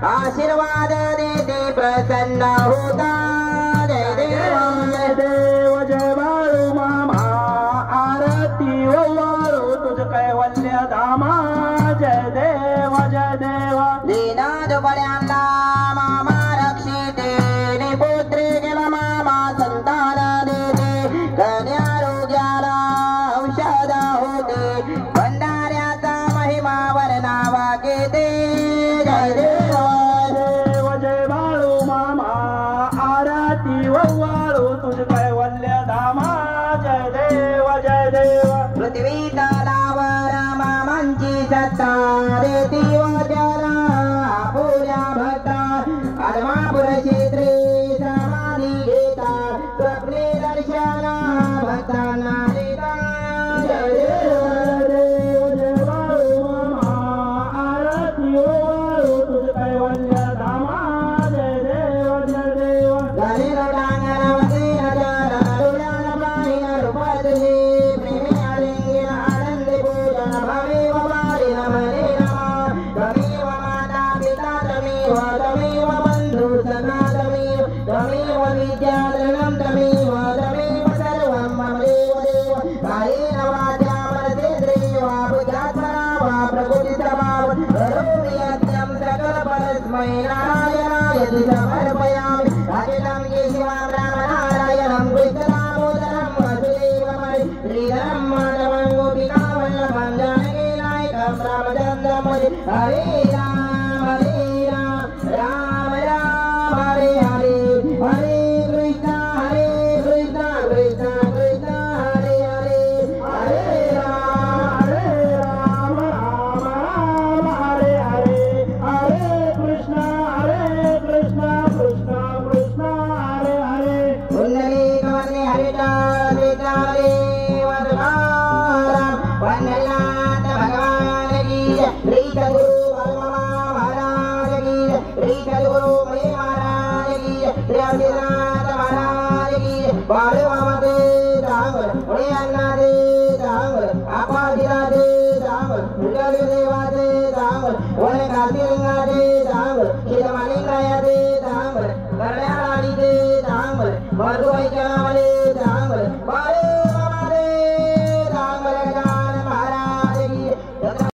आशीर्वाद देते प्रसन्न होता जय देव जय बाळू मामा आरती ओवाळू तुझ कैवल्य धामा जय देव दीनाद बड्यांना मामा रक्षिते पुत्र गेला मामा संतान देते कन्यारोग्याला औषध होते भंडाऱ्याचा महिमा वर्णावा घेते जय देव पृथ्वी तलावर मामांची सत्ता देती वचना पुऱ्या भक्ता आदमापुर क्षेत्रे समाधी घेता स्वप्ने दर्शना भक्तांना देता जय देव जय बाळू मामा आरती ओवाळू तुझ कैवल्य धामा जय देव गणेश डांगरावती नजर डोळ्याला पाणी रूपातली नारायणाय समर्पयामि अखिलं केशवं रामनारायणं कृष्णदामोदरं वसुदेवं श्रीधरं माधवं गोपिकावल्लभं जानकीनायकं रामचन्द्रं हरे राम राम राम हरे हरे हरे कृष्ण कृष्ण कृष्ण हरे हरे हरे राम राम राम हरे हरे हरे कृष्ण कृष्ण कृष्ण हरे हरे पुंडलीकवने हरिचारे चारे वरदान वंदनाथ भगवान की श्री सद्गुरु महाराज की श्री सद्गुरु मणि महाराज की श्री अभिनाथ महाराज की बाळूमामाचे चांगल पुणे अण्णाचे चांगल आपाजीराचे चांगल विठ्ठल देवाचे चांगल पुणे कार्तिलिंगाचे चांगल शिवमालिंगायाचे